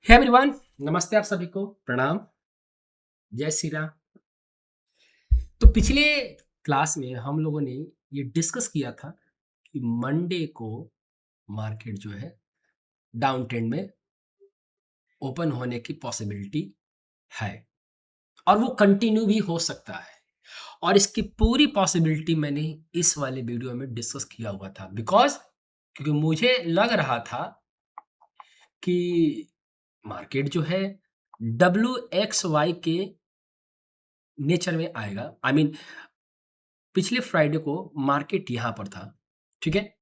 Hey everyone, नमस्ते आप सभी को, प्रणाम, जय श्री राम। तो पिछले क्लास में हम लोगों ने ये डिस्कस किया था कि मंडे को मार्केट जो है डाउन ट्रेंड में ओपन होने की पॉसिबिलिटी है और वो कंटिन्यू भी हो सकता है। और इसकी पूरी पॉसिबिलिटी मैंने इस वाले वीडियो में डिस्कस किया हुआ था क्योंकि मुझे लग रहा था कि मार्केट जो है डब्ल्यू एक्स वाई के नेचर में आएगा। आई मीन पिछले फ्राइडे को मार्केट यहाँ पर था, ठीक है?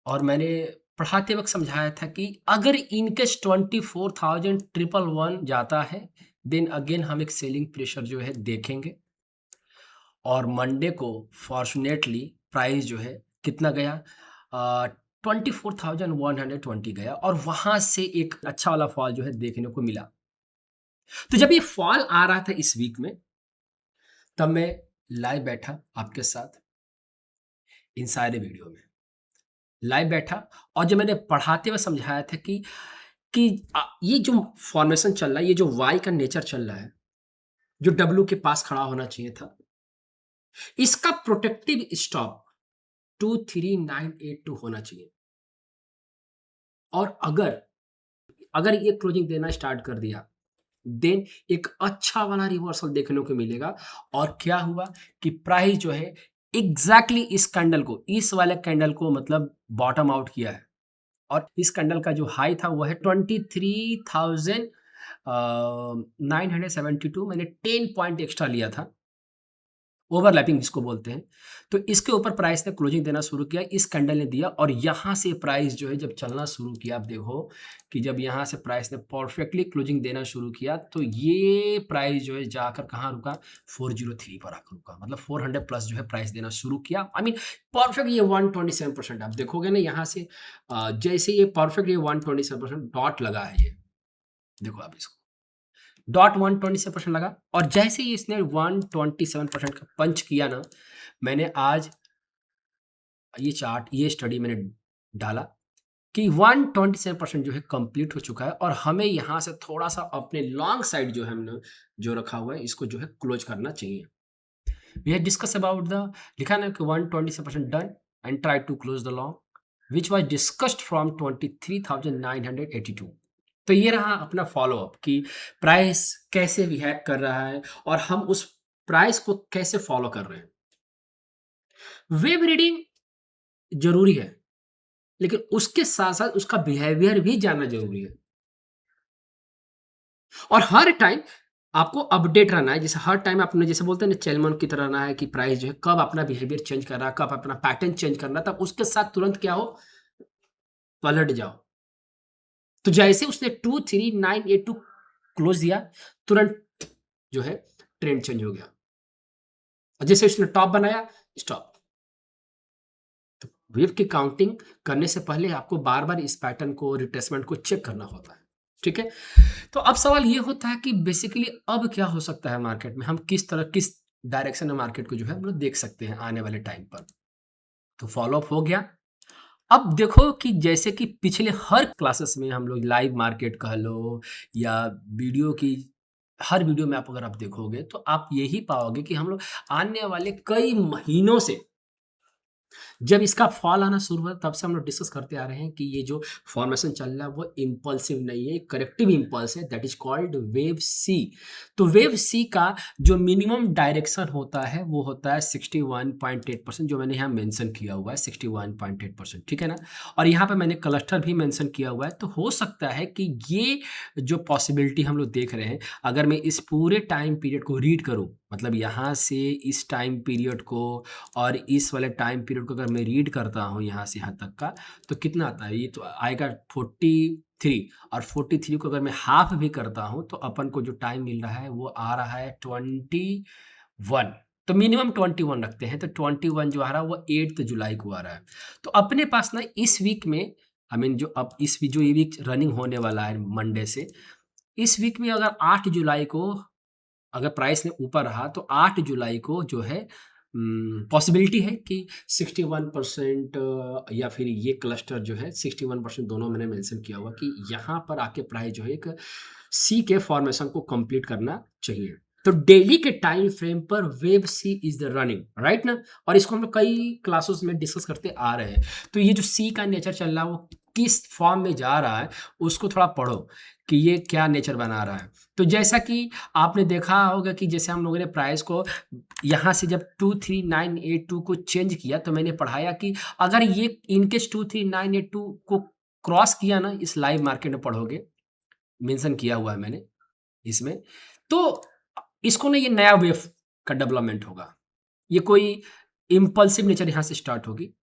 और मैंने पढ़ाते वक़्त समझाया था कि अगर इन केस 24,111 जाता है, देन अगेन हम एक सेलिंग प्रेशर जो है देखेंगे। और मंडे को फॉर्च्यूनेटली प्राइस जो है कितना गया, 24,120 गया और वहाँ से एक अच्छा वाला फॉल जो है देखने को मिला। तो जब ये फॉल आ रहा था इस वीक में, तब मैं लाइव बैठा आपके साथ इन सारे वीडियो में। लाइव बैठा और जब मैंने पढ़ाते हुए समझाया था कि ये जो फॉर्मेशन चल रहा है, ये जो वाई का नेचर चल रहा है, जो डब्ल्यू के पास खड़ा होना चाहिए था, इसका प्रोटेक्टिव स्टॉप 23982 होना चाहिए। और अगर अगर ये क्लोजिंग देना स्टार्ट कर दिया, देन एक अच्छा वाला रिवर्सल देखने को मिलेगा। और क्या हुआ कि प्राइस जो है एग्जैक्टली इस वाले कैंडल को मतलब बॉटम आउट किया है। और इस कैंडल का जो हाई था वो है 23,972। मैंने 10 पॉइंट एक्स्ट्रा लिया था, ओवरलैपिंग जिसको बोलते हैं। तो इसके ऊपर प्राइस ने क्लोजिंग देना शुरू किया, इस कैंडल ने दिया और यहाँ से प्राइस जो है जब चलना शुरू किया, आप देखो कि जब यहाँ से प्राइस ने परफेक्टली क्लोजिंग देना शुरू किया तो ये प्राइस जो है जाकर कहाँ रुका, 403 पर आकर रुका। मतलब 400 प्लस जो है प्राइस देना शुरू किया। आई मीन परफेक्ट ये 127%। आप देखोगे ना यहाँ से जैसे ये परफेक्ट ये 127% डॉट लगा है, ये देखो आप इसको, डॉट 127% लगा। और जैसे ही इसने 127% का पंच किया ना, मैंने आज ये चार्ट, ये स्टडी मैंने डाला कि 127% जो है कंप्लीट हो चुका है और हमें यहाँ से थोड़ा सा अपने लॉन्ग साइड जो है हमने जो रखा हुआ है इसको जो है क्लोज करना चाहिए। We have discuss about the, लिखा ना कि 127% done and try to close the long which was discussed from 23,982। तो ये रहा अपना फॉलोअप कि प्राइस कैसे बिहेव कर रहा है और हम उस प्राइस को कैसे फॉलो कर रहे हैं। वेब रीडिंग जरूरी है, लेकिन उसके साथ साथ उसका बिहेवियर भी जानना जरूरी है। और हर टाइम आपको अपडेट रहना है। जैसे हर टाइम आपने जैसे बोलते हैं ना, चेलमन की तरह रहना है कि प्राइस जो है कब अपना बिहेवियर चेंज कर रहा है, कब अपना पैटर्न चेंज करना है, तब उसके साथ तुरंत क्या हो, पलट जाओ। तो जैसे उसने 23982 क्लोज दिया, तुरंत जो है ट्रेंड चेंज हो गया। और जैसे उसने टॉप बनाया, स्टॉप। तो वेव की काउंटिंग करने से पहले आपको बार बार इस पैटर्न को, रिट्रेसमेंट को चेक करना होता है, ठीक है? तो अब सवाल ये होता है कि बेसिकली अब क्या हो सकता है मार्केट में, हम किस डायरेक्शन में मार्केट को जो है हम लोग देख सकते हैं आने वाले टाइम पर। तो फॉलो अप हो गया। अब देखो कि जैसे कि पिछले हर क्लासेस में हम लोग लाइव मार्केट कह लो या वीडियो की हर वीडियो में आप अगर आप देखोगे तो आप यही पाओगे कि हम लोग आने वाले कई महीनों से जब इसका फॉल आना शुरू हुआ तब से हम लोग डिस्कस करते आ रहे हैं कि ये जो फॉर्मेशन चल रहा है वो इम्पल्सिव नहीं है, करेक्टिव इम्पल्स है, that is called wave C. तो वेव सी का जो मिनिमम डायरेक्शन होता है वो होता है 61.8%, जो मैंने यहाँ मेंशन किया हुआ है 61.8%, ठीक है ना? और यहाँ पे मैंने क्लस्टर भी मेंशन किया हुआ है। तो हो सकता है कि ये जो पॉसिबिलिटी हम लोग देख रहे हैं, अगर मैं इस पूरे टाइम पीरियड को रीड करूँ, मतलब यहाँ से इस टाइम पीरियड को और इस वाले टाइम पीरियड को अगर मैं रीड करता हूँ यहाँ से यहाँ तक का, तो कितना आता है, ये तो आएगा 43। और 43 को अगर मैं हाफ भी करता हूँ तो अपन को जो टाइम मिल रहा है वो आ रहा है 21। तो मिनिमम 21 रखते हैं, तो 21 जो आ रहा है वो 8 जुलाई को आ रहा है। तो अपने पास ना इस वीक में, आई मीन जो अब जो ये वीक रनिंग होने वाला है मंडे से, इस वीक में अगर 8 जुलाई को अगर प्राइस ने ऊपर रहा तो 8 जुलाई को जो है पॉसिबिलिटी है कि 61% या फिर ये क्लस्टर जो है 61% दोनों मैंने मेंशन किया हुआ कि यहाँ पर आके प्राइस जो है एक सी के फॉर्मेशन को कंप्लीट करना चाहिए। तो डेली के टाइम फ्रेम पर wave C is the running, right ना? और इसको हम लोग कई क्लासेस में डिस्कस करते आ रहे हैं। तो ये जो सी का नेचर चल रहा है वो किस फॉर्म में जा रहा है उसको थोड़ा पढ़ो कि ये क्या नेचर बना रहा है। तो जैसा कि आपने देखा होगा कि जैसे हम लोगों ने प्राइस को यहाँ से जब 23982 को चेंज किया तो मैंने पढ़ाया कि अगर ये इनकेस 23982 को क्रॉस किया ना, इस लाइव मार्केट में पढ़ोगे, मेंशन किया हुआ है मैंने इसमें, तो इसको ना ये नया वेव का डेवलपमेंट होगा। ये कोई इम्पल्सिव नेचर यहाँ से स्टार्ट होगी।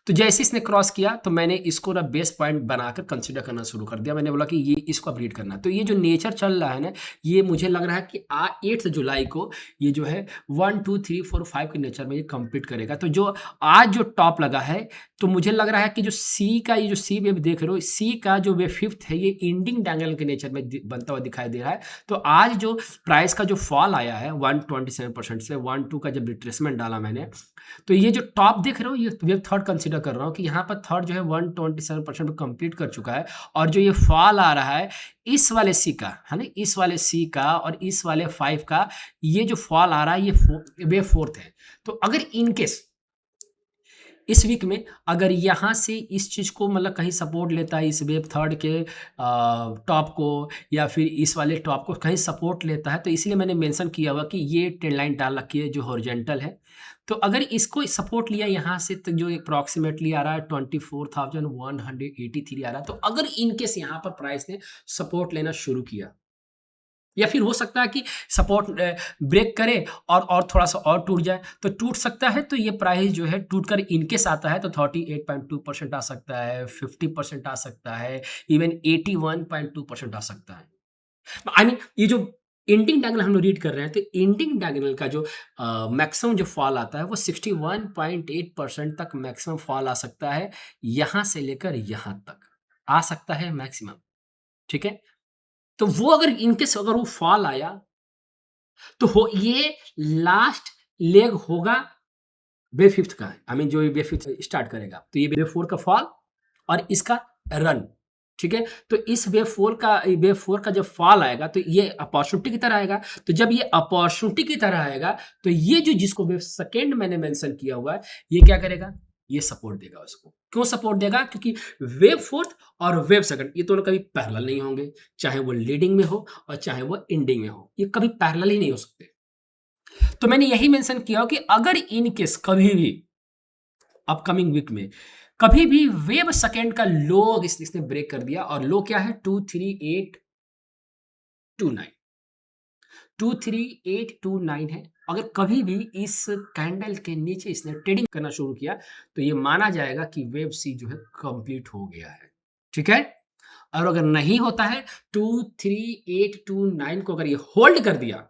तो जैसे इसने क्रॉस किया तो मैंने इसको ना बेस पॉइंट बनाकर कंसीडर करना शुरू कर दिया। मैंने बोला कि ये इसको अपडेट करना है। तो ये जो नेचर चल रहा है ना, ये मुझे लग रहा है कि 8 जुलाई को ये जो है 1 2 3 4 5 के नेचर में ये कंप्लीट करेगा। तो जो आज जो टॉप लगा है, तो मुझे लग रहा है कि जो सी का ये जो सी वेव देख रहे हो, सी का जो वेव फिफ्थ है ये इंडिंग डायगोनल के नेचर में बनता हुआ दिखाई दे रहा है। तो आज जो प्राइस का जो फॉल आया है 127% से 1 2 का जब रिट्रेसमेंट डाला मैंने, तो ये जो टॉप देख रहे हो ये वेव थर्ड कंसीडर कर रहा हूँ कि यहाँ पर थर्ड जो है 127% कंप्लीट कर चुका है। और जो ये फॉल आ रहा है इस वाले सी का है ना, इस वाले सी का और इस वाले 5 का, ये जो फॉल आ रहा है ये वेव फोर्थ है। तो अगर इनकेस इस वीक में अगर यहाँ से इस चीज़ को मतलब कहीं सपोर्ट लेता है, इस वेव थर्ड के टॉप को या फिर इस वाले टॉप को कहीं सपोर्ट लेता है, तो इसलिए मैंने मेंशन किया हुआ कि ये ट्रेंड लाइन डाल रखी है जो हॉरिजॉन्टल है। तो अगर इसको सपोर्ट लिया यहाँ से तो जो अप्रॉक्सीमेटली आ रहा है 24,183 आ रहा है। तो अगर इनकेस यहाँ पर प्राइस ने सपोर्ट लेना शुरू किया या फिर हो सकता है कि सपोर्ट ब्रेक करे और थोड़ा-सा और टूट जाए, तो टूट सकता है। तो ये प्राइस जो है टूटकर इनकेस आता है तो 38.2% आ सकता है, 50% आ सकता है, इवन 81.2% आ सकता है। आई मीन ये जो एंडिंग डायगोनल हम लोग रीड कर रहे हैं, तो एंडिंग डायगोनल का जो मैक्सिमम जो फॉल आता है वो 61.8% तक मैक्सिमम फॉल आ सकता है, यहाँ से लेकर यहाँ तक आ सकता है मैक्सिमम, ठीक है? तो वो अगर इनकेस अगर वो फॉल आया तो हो ये लास्ट लेग होगा वेव फिफ्थ का। आई मीन जो वेव फिफ्थ स्टार्ट करेगा तो ये वेव फोर का फॉल और इसका रन, ठीक है? तो इस वेव फोर का जब फॉल आएगा तो ये अपॉर्चुनिटी की तरह आएगा। तो जब ये अपॉर्चुनिटी की तरह आएगा तो ये जो जिसको वेव सेकेंड मैंने मेंशन किया हुआ है, ये क्या करेगा? ये सपोर्ट देगा उसको। क्यों सपोर्ट देगा? क्योंकि वेव फोर्थ और वेव सेकंड ये दोनों कभी पैरेलल नहीं होंगे, चाहे वो लीडिंग में हो और चाहे वो एंडिंग में हो, ये कभी पैरेलल ही नहीं हो सकते। तो मैंने यही मेंशन किया हो कि अगर इन केस कभी भी अपकमिंग वीक में कभी भी वेव सेकेंड का लो इसने ब्रेक कर दिया, और लो क्या है? 23829, 23829 है। अगर कभी भी इस कैंडल के नीचे इसने ट्रेडिंग करना शुरू किया तो ये माना जाएगा कि वेव सी जो है कंप्लीट हो गया है, ठीक है? और अगर नहीं होता है 23829 को अगर ये होल्ड कर दिया,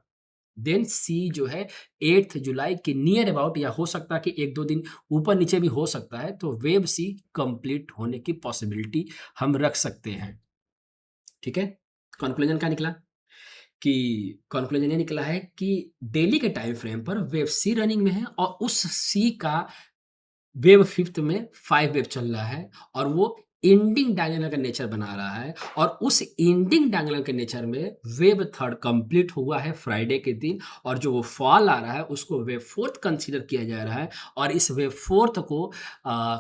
देन सी जो है 8 जुलाई के नियर अबाउट, या हो सकता है कि 1-2 दिन ऊपर नीचे भी हो सकता है, तो वेव सी कंप्लीट होने की पॉसिबिलिटी हम रख सकते हैं, ठीक है? कंक्लूजन क्या निकला? कि कंक्लूजन ये निकला है कि डेली के टाइम फ्रेम पर वेव सी रनिंग में है और उस सी का वेव फिफ्थ में 5 वेव चल रहा है और वो एंडिंग डायगोनल का नेचर बना रहा है, और उस एंडिंग डायगोनल के नेचर में वेव थर्ड कंप्लीट हुआ है फ्राइडे के दिन, और जो वो फॉल आ रहा है उसको वेव फोर्थ कंसीडर किया जा रहा है। और इस वेव फोर्थ को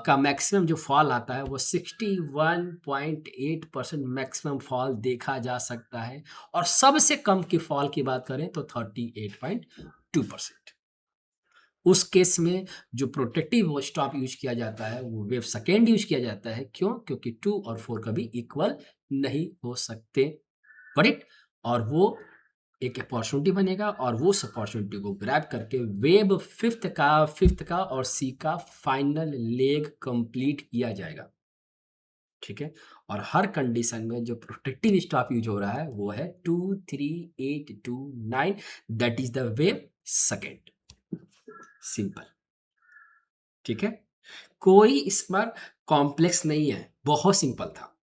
का मैक्सिमम जो फॉल आता है वो 61.8% मैक्सिमम फॉल देखा जा सकता है, और सबसे कम की फॉल की बात करें तो 38.2%। उस केस में जो प्रोटेक्टिव स्टॉप यूज किया जाता है वो वेव सेकेंड यूज किया जाता है। क्यों? क्योंकि 2 और 4 कभी इक्वल नहीं हो सकते, करेक्ट? और वो एक अपॉर्चुनिटी बनेगा और वो उस अपॉर्चुनिटी को ग्रैब करके वेव फिफ्थ का और सी का फाइनल लेग कंप्लीट किया जाएगा, ठीक है? और हर कंडीशन में जो प्रोटेक्टिव स्टॉप यूज हो रहा है वो है 23829, that is the wave second. Simple, ठीक है? कोई इस पर कॉम्प्लेक्स नहीं है, बहुत सिंपल था,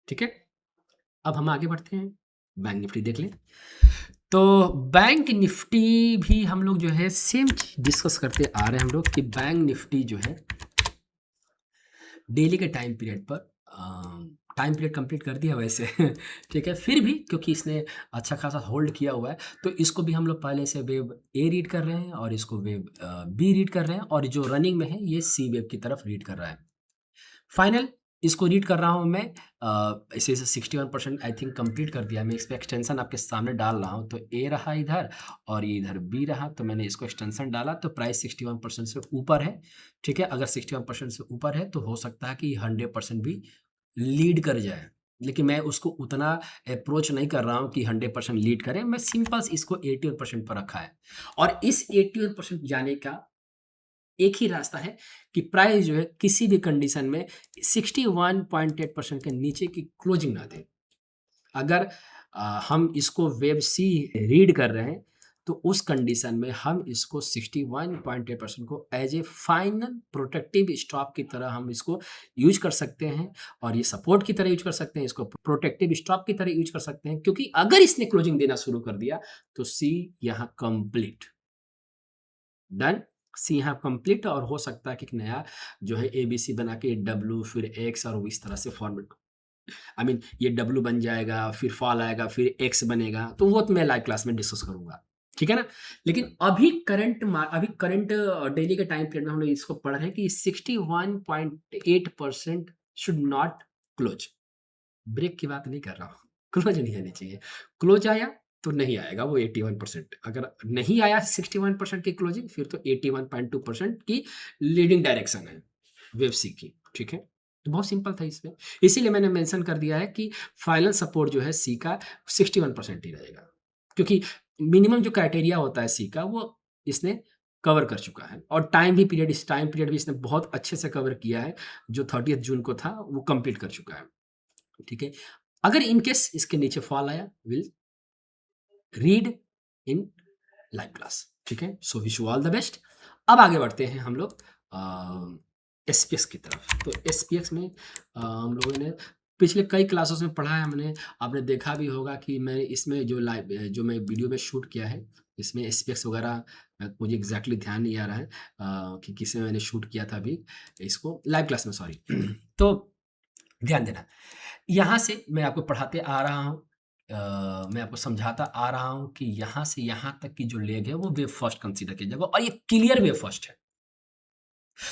ठीक है? अब हम आगे बढ़ते हैं, बैंक निफ्टी देख लें। तो बैंक निफ्टी भी हम लोग जो है सेम डिस्कस करते आ रहे हैं हम लोग कि बैंक निफ्टी जो है डेली के टाइम पीरियड पर टाइम पीरियड कंप्लीट कर दिया वैसे ठीक है, फिर भी क्योंकि इसने अच्छा खासा होल्ड किया हुआ है, तो इसको भी हम लोग पहले से वेव ए रीड कर रहे हैं और इसको वेव बी रीड कर रहे हैं और जो रनिंग में है ये सी वेव की तरफ रीड कर रहा है। फाइनल इसको रीड कर रहा हूँ मैं, इसे 61% आई थिंक कंप्लीट कर दिया। मैं इस पे एक्सटेंशन आपके सामने डाल रहा हूँ, तो ए रहा इधर और ये इधर बी रहा, तो मैंने इसको एक्सटेंशन डाला तो प्राइस 61% से ऊपर है। ठीक है, अगर 61% से ऊपर है तो हो सकता है कि 100% भी लीड कर जाए, लेकिन मैं उसको उतना अप्रोच नहीं कर रहा हूँ कि 100% लीड करे। मैं सिंपल इसको 81% पर रखा है और इस 81% जाने का एक ही रास्ता है कि प्राइस जो है किसी भी कंडीशन में 61.8% के नीचे की क्लोजिंग ना दे। अगर हम इसको वेब सी रीड कर रहे हैं तो उस कंडीशन में हम इसको 61.8% को as a final protective stop की तरह हम इसको यूज कर सकते हैं और ये सपोर्ट की तरह यूज कर सकते हैं, इसको प्रोटेक्टिव स्टॉप की तरह यूज कर सकते हैं, क्योंकि अगर इसने क्लोजिंग देना शुरू कर दिया तो सी यहाँ कंप्लीट डन, सी यहाँ कंप्लीट और हो सकता है कि एक नया जो है एबीसी बना के डब्ल्यू फिर एक्स और इस तरह से फॉर्मेट, आई मीन ये डब्ल्यू बन जाएगा फिर फॉल आएगा फिर एक्स बनेगा, तो वो तो मैं लाइव क्लास में डिस्कस करूंगा, ठीक है ना। लेकिन अभी करंट डेली के टाइम पीरियड में हम लोग इसको पढ़ रहे हैं कि 61.8% शुड नॉट क्लोज। ब्रेक की बात नहीं कर रहा हूँ, क्लोज नहीं आनी चाहिए। क्लोज आया तो नहीं आएगा वो 81%, अगर नहीं आया 61% की क्लोजिंग फिर तो 81.2% की लीडिंग डायरेक्शन है वेब सी की, ठीक है। तो बहुत सिंपल था इसमें, इसीलिए मैंने मेंशन कर दिया है कि फाइनल सपोर्ट जो है सी का 61% ही रहेगा, क्योंकि मिनिमम जो क्राइटेरिया होता है सी का वो इसने कवर कर चुका है और इस टाइम पीरियड भी इसने बहुत अच्छे से कवर किया है, जो 30 जून को था वो कंप्लीट कर चुका है, ठीक है। अगर इनकेस इसके नीचे फॉल आया will read in live class, ठीक है। So wish you all the best. अब आगे बढ़ते हैं हम लोग एसपीएक्स की तरफ। तो एसपीएक्स में हम लोगों ने पिछले कई क्लासेस में पढ़ा है हमने, आपने देखा भी होगा कि मैं इसमें जो मैं वीडियो में शूट किया है इसमें एसपीएक्स वगैरह मुझे एग्जैक्टली ध्यान नहीं आ रहा है कि किस में मैंने शूट किया था अभी इसको लाइव क्लास में, सॉरी तो ध्यान देना, यहाँ से मैं आपको पढ़ाते आ रहा हूँ, मैं आपको समझाता आ रहा हूँ कि यहाँ से यहाँ तक की जो लेग है वो वेव फर्स्ट कंसीडर किया जाएगा और ये क्लियर वेव फर्स्ट है।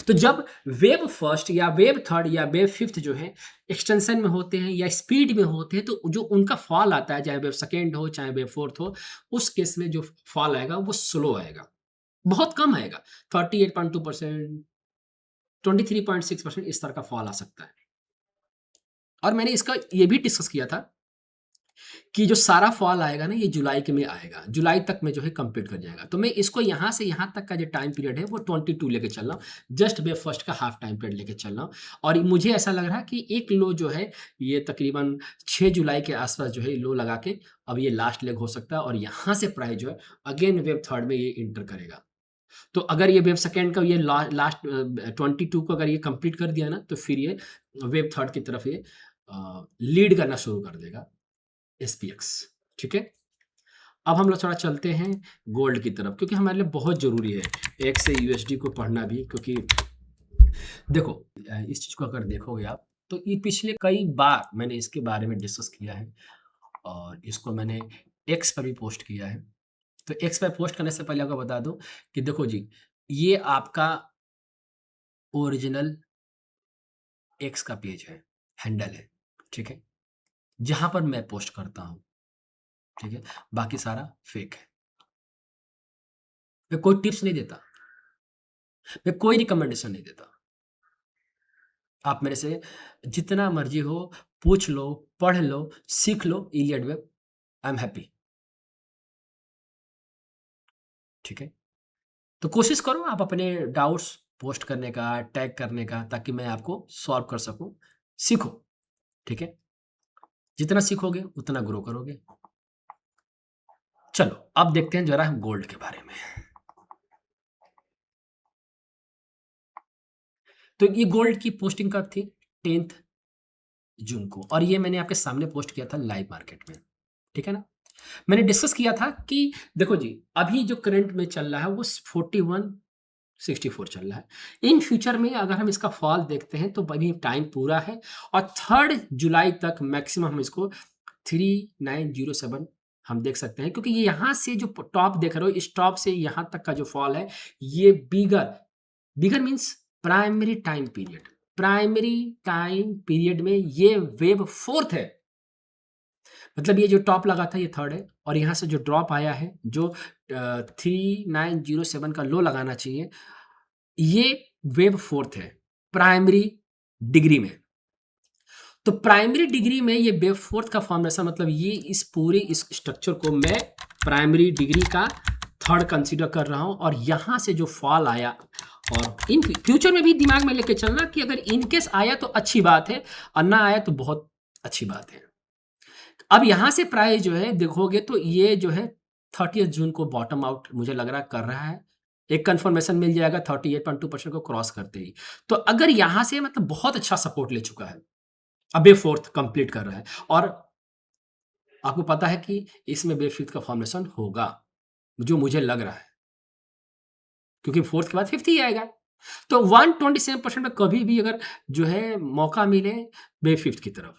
तो जब वेव फर्स्ट या वेव थर्ड या वेव फिफ्थ जो है एक्सटेंशन में होते हैं या स्पीड में होते हैं, तो जो उनका फॉल आता है चाहे वेव सेकेंड हो चाहे वेव फोर्थ हो, उस केस में जो फॉल आएगा वो स्लो आएगा, बहुत कम आएगा, 38.2%, 23.6% इस तरह का फॉल आ सकता है। और मैंने इसका ये भी डिस्कस किया था कि जो सारा फॉल आएगा ना ये जुलाई के में आएगा, जुलाई तक में जो है कंप्लीट कर जाएगा। तो मैं इसको यहाँ से यहाँ तक का जो टाइम पीरियड है वो 22 लेके चल रहा हूँ, जस्ट वेव फर्स्ट का हाफ टाइम पीरियड लेके चल रहा हूँ। और मुझे ऐसा लग रहा है कि एक लो जो है ये तकरीबन 6 जुलाई के आसपास जो है लो लगा के अब ये लास्ट लेग हो सकता है और यहाँ से प्राइस जो है अगेन वेव थर्ड में ये इंटर करेगा। तो अगर ये वेव सेकेंड का ये लास्ट 22 को अगर ये कंप्लीट कर दिया ना तो फिर ये वेव थर्ड की तरफ ये लीड करना शुरू कर देगा एसपीएक्स, ठीक है। अब हम लोग थोड़ा चलते हैं गोल्ड की तरफ, क्योंकि हमारे लिए बहुत ज़रूरी है एक्स से यूएसडी को पढ़ना भी, क्योंकि देखो इस चीज़ को अगर देखोगे आप तो ये पिछले कई बार मैंने इसके बारे में डिस्कस किया है और इसको मैंने एक्स पर भी पोस्ट किया है। तो एक्स पर पोस्ट करने से पहले आपको बता दूं कि देखो जी, ये आपका ओरिजिनल एक्स का पेज है, हैंडल है, ठीक है, जहां पर मैं पोस्ट करता हूं, ठीक है, बाकी सारा फेक है। मैं कोई टिप्स नहीं देता, मैं कोई रिकमेंडेशन नहीं देता। आप मेरे से जितना मर्जी हो पूछ लो, पढ़ लो, सीख लो इलियड वेब, आई एम हैप्पी, ठीक है। तो कोशिश करो आप अपने डाउट्स पोस्ट करने का, टैग करने का, ताकि मैं आपको सॉल्व कर सकूं। सीखो, ठीक है, जितना सीखोगे उतना ग्रो करोगे। चलो अब देखते हैं जरा हम गोल्ड के बारे में। तो ये गोल्ड की पोस्टिंग कब थी? 10th जून को, और ये मैंने आपके सामने पोस्ट किया था लाइव मार्केट में, ठीक है ना। मैंने डिस्कस किया था कि देखो जी, अभी जो करंट में चल रहा है वो 4164 चल रहा है। इन फ्यूचर में अगर हम इसका फॉल देखते हैं तो अभी टाइम पूरा है और 3 जुलाई तक मैक्सिमम हम इसको 3907 हम देख सकते हैं, क्योंकि ये यहाँ से जो टॉप देख रहे हो, इस टॉप से यहाँ तक का जो फॉल है, ये bigger bigger means primary time period. Primary time period में ये वेव फोर्थ है। मतलब ये जो टॉप लगा था ये थर्ड है और यहाँ से जो ड्रॉप आया है, जो 3907 का लो लगाना चाहिए, ये वेव फोर्थ है प्राइमरी डिग्री में। तो प्राइमरी डिग्री में ये वेव फोर्थ का फॉर्मेशन, मतलब ये इस पूरे इस स्ट्रक्चर को मैं प्राइमरी डिग्री का थर्ड कंसीडर कर रहा हूँ। और यहाँ से जो फॉल आया, और इन फ्यूचर में भी दिमाग में लेके चलना कि अगर इनकेस आया तो अच्छी बात है और ना आया तो बहुत अच्छी बात है। अब यहाँ से प्राइस जो है देखोगे तो ये जो है 30 जून को बॉटम आउट मुझे लग रहा है कर रहा है। एक कंफर्मेशन मिल जाएगा 38.2% को क्रॉस करते ही। तो अगर यहाँ से मतलब बहुत अच्छा सपोर्ट ले चुका है, अब ये फोर्थ कंप्लीट कर रहा है और आपको पता है कि इसमें बे फिफ्थ का फॉर्मेशन होगा, जो मुझे लग रहा है, क्योंकि फोर्थ के बाद फिफ्थ ही आएगा। तो 127% में कभी भी अगर जो है मौका मिले बे फिफ्थ की तरफ,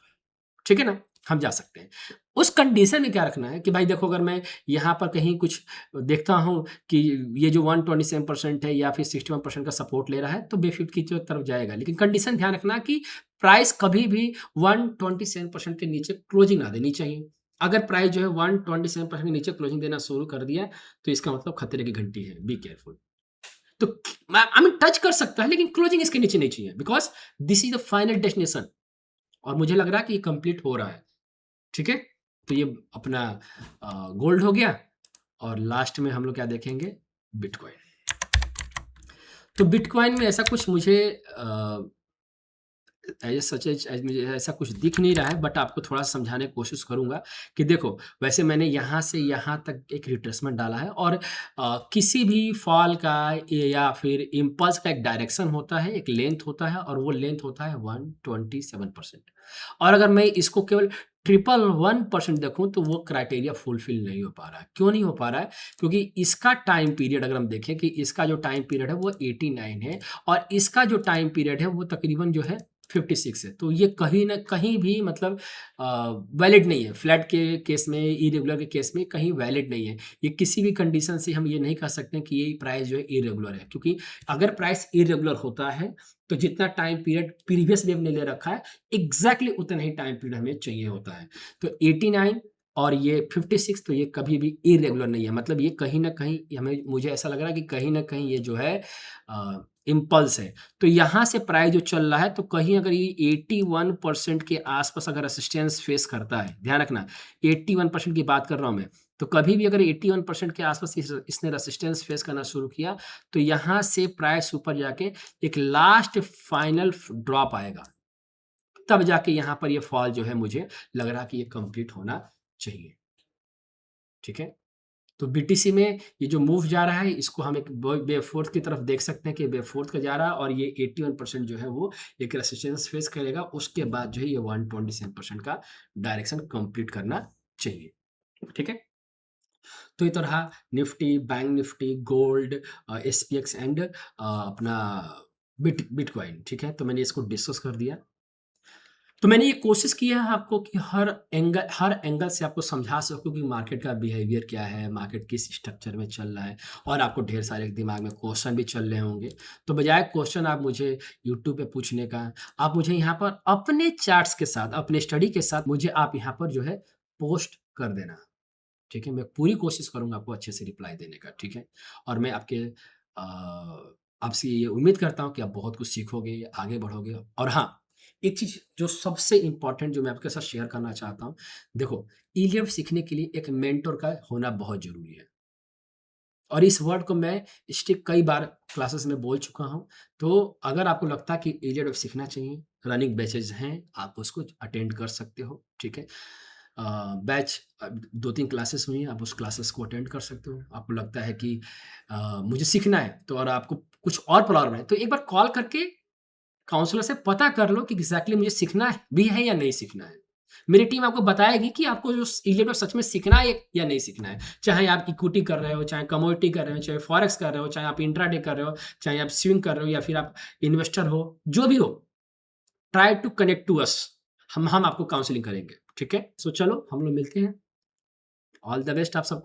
ठीक है ना, हम जा सकते हैं। उस कंडीशन में क्या रखना है कि भाई देखो, अगर मैं यहाँ पर कहीं कुछ देखता हूँ कि ये जो 127% है या फिर 61% का सपोर्ट ले रहा है, तो बेफिफ्ट की जो तरफ जाएगा। लेकिन कंडीशन ध्यान रखना कि प्राइस कभी भी 127% के नीचे क्लोजिंग ना देनी चाहिए। अगर प्राइस जो है 127% के नीचे क्लोजिंग देना शुरू कर दिया तो इसका मतलब खतरे की घंटी है, बी केयरफुल। तो आई मीन टच कर सकता है लेकिन क्लोजिंग इसके नीचे नहीं चाहिए, because this is the final destination और मुझे लग रहा है कि ये कंप्लीट हो रहा है। ठीक है? तो ये अपना गोल्ड हो गया और लास्ट में हम लोग क्या देखेंगे? बिटकॉइन। तो बिटकॉइन में ऐसा कुछ मुझे एज सच एज मुझे ऐसा कुछ दिख नहीं रहा है, बट आपको थोड़ा समझाने की कोशिश करूंगा कि देखो, वैसे मैंने यहाँ से यहाँ तक एक रिट्रेसमेंट डाला है और किसी भी फॉल का या फिर इम्पल्स का एक डायरेक्शन होता है, एक लेंथ होता है और वो लेंथ होता है 127%। और अगर मैं इसको केवल 111% देखूं तो वो क्राइटेरिया फुलफिल नहीं हो पा रहा है। क्यों नहीं हो पा रहा है? क्योंकि इसका टाइम पीरियड अगर हम देखें कि इसका जो टाइम पीरियड है वो 89 है और इसका जो टाइम पीरियड है वो तकरीबन जो है 56 है। तो ये कहीं न कहीं भी मतलब वैलिड नहीं है। फ्लैट के केस में, इरेगुलर के केस में कहीं वैलिड नहीं है। ये किसी भी कंडीशन से हम ये नहीं कह सकते कि ये प्राइस जो है इरेगुलर है, क्योंकि अगर प्राइस इरेगुलर होता है तो जितना टाइम पीरियड प्रीवियस वेव ने ले रखा है, एग्ज़ैक्टली उतना ही टाइम पीरियड हमें चाहिए होता है। तो 89 और ये 56, तो ये कभी भी इरेगुलर नहीं है। मतलब ये कहीं न कहीं हमें मुझे ऐसा लग रहा है कि कहीं न कहीं ये जो है इम्पल्स है। तो यहाँ से प्राइस जो चल रहा है तो कहीं अगर ये 81% के आसपास अगर रेसिस्टेंस फेस करता है, ध्यान रखना 81% की बात कर रहा हूँ मैं, तो कभी भी अगर 81% के आसपास इसने रेसिस्टेंस फेस करना शुरू किया तो यहाँ से प्राइस ऊपर जाके एक लास्ट फाइनल ड्रॉप आएगा, तब जाके यहाँ पर ये फॉल जो है मुझे लग रहा कि ये कंप्लीट होना चाहिए। ठीक है? तो बीटीसी में ये जो मूव जा रहा है इसको हम एक वेव फोर्थ की तरफ देख सकते हैं कि वेव फोर्थ का जा रहा है और ये 81% जो है वो एक रेसिस्टेंस फेस करेगा। उसके बाद जो है ये 127% का डायरेक्शन कंप्लीट करना चाहिए। ठीक है? तो ये तो रहा Nifty, bank Nifty, gold, SPX and अपना बिटकॉइन। ठीक है? तो मैंने इसको डिस्कस कर दिया। तो मैंने ये कोशिश की है आपको कि हर एंगल से आपको समझा सकूँ कि मार्केट का बिहेवियर क्या है, मार्केट किस स्ट्रक्चर में चल रहा है और आपको ढेर सारे दिमाग में क्वेश्चन भी चल रहे होंगे। तो बजाय क्वेश्चन आप मुझे यूट्यूब पे पूछने का, आप मुझे यहाँ पर अपने चार्ट्स के साथ, अपने स्टडी के साथ मुझे आप यहाँ पर जो है पोस्ट कर देना। ठीक है? मैं पूरी कोशिश करूँगा आपको अच्छे से रिप्लाई देने का, ठीक है? और मैं आपसे ये उम्मीद करता हूँ कि आप बहुत कुछ सीखोगे, आगे बढ़ोगे। और हाँ, एक चीज़ जो सबसे इम्पोर्टेंट जो मैं आपके साथ शेयर करना चाहता हूँ, देखो, ईलियड सीखने के लिए एक मेंटर का होना बहुत ज़रूरी है। और इस वर्ड को मैं स्टिक कई बार क्लासेस में बोल चुका हूँ। तो अगर आपको लगता है कि ईलियड अब सीखना चाहिए, रनिंग बैचेज़ हैं, आप उसको अटेंड कर सकते हो, ठीक है? बैच 2-3 क्लासेस हुई हैं, आप उस क्लासेस को अटेंड कर सकते हो। आपको लगता है कि मुझे सीखना है तो और आपको कुछ और प्रॉब्लम है, तो एक बार कॉल करके काउंसलर से पता कर लो कि एग्ज़ैक्टली मुझे सीखना है भी है या नहीं सीखना है। मेरी टीम आपको बताएगी कि आपको जो इलेक्ट्रिक सच में सीखना है या नहीं सीखना है। चाहे आप इक्विटी कर रहे हो, चाहे कमोडिटी कर रहे हो, चाहे फॉरेक्स कर रहे हो, चाहे आप इंट्राडे कर रहे हो, चाहे आप स्विंग कर रहे हो या फिर आप इन्वेस्टर हो, जो भी हो, try to connect to us. हम आपको काउंसलिंग करेंगे, ठीक है? सो चलो हम लोग मिलते हैं। ऑल द बेस्ट आप सब